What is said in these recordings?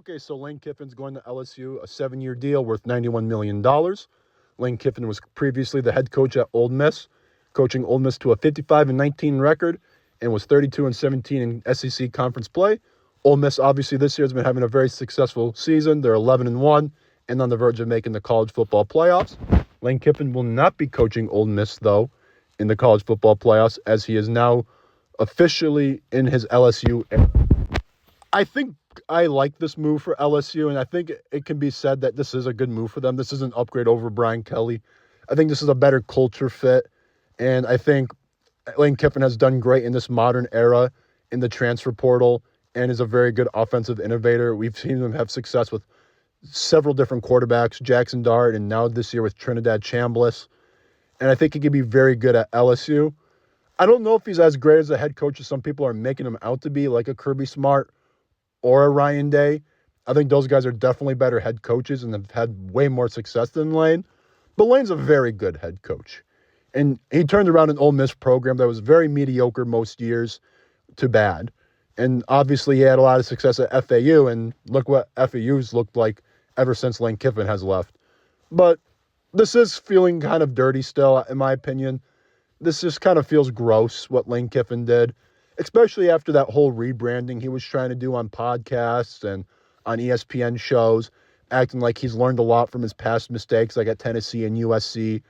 Okay, so Lane Kiffin's going to LSU, a 7-year deal worth $91 million. Lane Kiffin was previously the head coach at Ole Miss, coaching Ole Miss to a 55-19 record and was 32-17 in SEC conference play. Ole Miss, obviously, this year has been having a very successful season. They're 11-1 and on the verge of making the college football playoffs. Lane Kiffin will not be coaching Ole Miss, though, in the college football playoffs, as he is now officially in his LSU era. I think I like this move for LSU, and I think it can be said that this is a good move for them. This is an upgrade over Brian Kelly. I think this is a better culture fit, and I think Lane Kiffin has done great in this modern era in the transfer portal and is a very good offensive innovator. We've seen him have success with several different quarterbacks, Jackson Dart, and now this year with Trinidad Chambliss, and I think he could be very good at LSU. I don't know if he's as great as a head coach as some people are making him out to be, like a Kirby Smart or a Ryan Day. I think those guys are definitely better head coaches and have had way more success than Lane. But Lane's a very good head coach. And he turned around an Ole Miss program that was very mediocre most years to bad. And obviously he had a lot of success at FAU, and look what FAU's looked like ever since Lane Kiffin has left. But this is feeling kind of dirty still, in my opinion. This just kind of feels gross, what Lane Kiffin did, especially after that whole rebranding he was trying to do on podcasts and on ESPN shows, acting like he's learned a lot from his past mistakes, like at Tennessee and USC,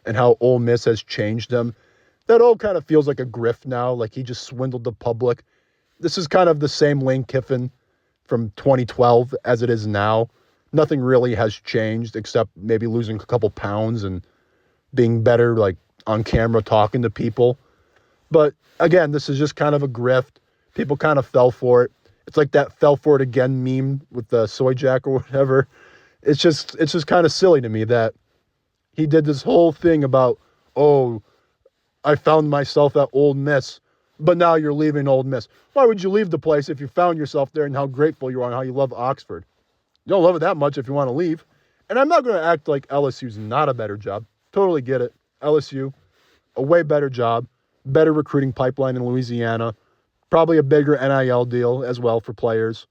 and how Ole Miss has changed him. That all kind of feels like a grift now, like he just swindled the public. This is kind of the same Lane Kiffin from 2012 as it is now. Nothing really has changed except maybe losing a couple pounds and being better, like on camera, talking to people. But again, this is just kind of a grift. People kind of fell for it. It's like that "fell for it again" meme with the soy jack or whatever. It's just kind of silly to me that he did this whole thing about, oh, I found myself at Ole Miss, but now you're leaving Ole Miss. Why would you leave the place if you found yourself there and how grateful you are and how you love Oxford? You don't love it that much if you want to leave. And I'm not going to act like LSU's not a better job. Totally get it. LSU, a way better job, better recruiting pipeline in Louisiana, probably a bigger NIL deal as well for players,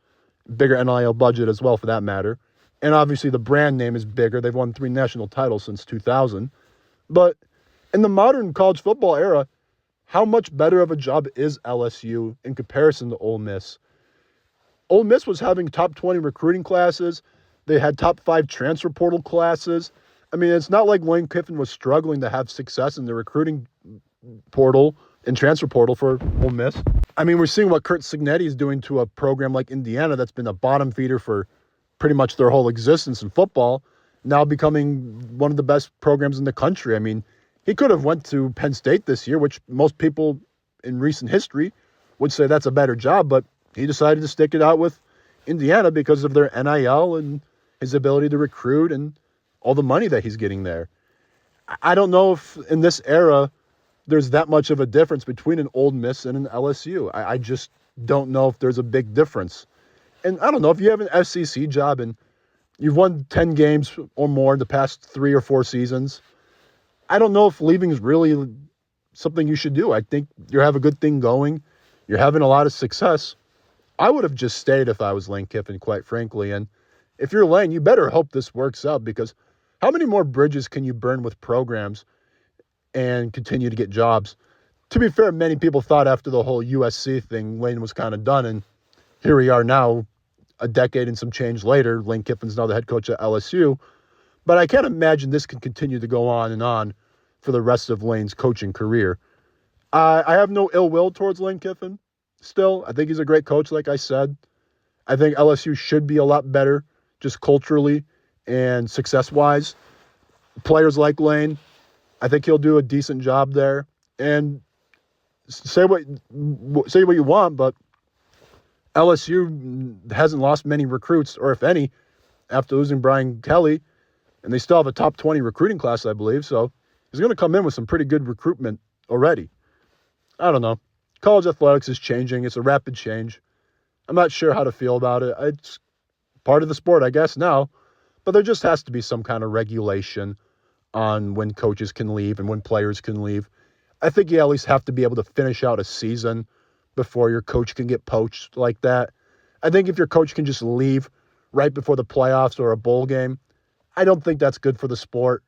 bigger NIL budget as well for that matter. And obviously the brand name is bigger. They've won 3 national titles since 2000. But in the modern college football era, how much better of a job is LSU in comparison to Ole Miss? Ole Miss was having top 20 recruiting classes. They had top 5 transfer portal classes. I mean, it's not like Lane Kiffin was struggling to have success in the recruiting portal and transfer portal for Ole Miss. I mean, we're seeing what Curt Cignetti is doing to a program like Indiana that's been a bottom feeder for pretty much their whole existence in football, now becoming one of the best programs in the country. I mean, he could have went to Penn State this year, which most people in recent history would say that's a better job, but he decided to stick it out with Indiana because of their NIL and his ability to recruit and all the money that he's getting there. I don't know if in this era there's that much of a difference between an Ole Miss and an LSU. I just don't know if there's a big difference. And I don't know, if you have an SEC job and you've won 10 games or more in the past 3 or 4 seasons, I don't know if leaving is really something you should do. I think you have a good thing going. You're having a lot of success. I would have just stayed if I was Lane Kiffin, quite frankly. And if you're Lane, you better hope this works out, because how many more bridges can you burn with programs and continue to get jobs? To be fair, many people thought after the whole USC thing, Lane was kind of done. And here we are now, a decade and some change later. Lane Kiffin's now the head coach at LSU. But I can't imagine this can continue to go on and on for the rest of Lane's coaching career. I have no ill will towards Lane Kiffin still. I think he's a great coach, like I said. I think LSU should be a lot better just culturally and success-wise. Players like Lane, I think he'll do a decent job there. And say what you want, but LSU hasn't lost many recruits, or if any, after losing Brian Kelly, and they still have a top 20 recruiting class, I believe. So he's going to come in with some pretty good recruitment already. I don't know. College athletics is changing. It's a rapid change. I'm not sure how to feel about it. It's part of the sport, I guess, now. But there just has to be some kind of regulation on when coaches can leave and when players can leave. I think you at least have to be able to finish out a season before your coach can get poached like that. I think if your coach can just leave right before the playoffs or a bowl game. I don't think that's good for the sport.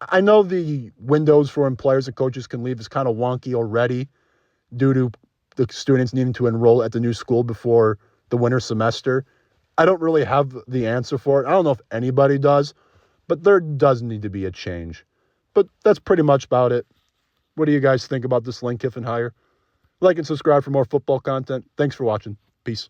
I know the windows for when players and coaches can leave is kind of wonky already due to the students needing to enroll at the new school before the winter semester. I don't really have the answer for it. I don't know if anybody does, but there does need to be a change. But that's pretty much about it. What do you guys think about this Lane Kiffin hire? Like and subscribe for more football content. Thanks for watching. Peace.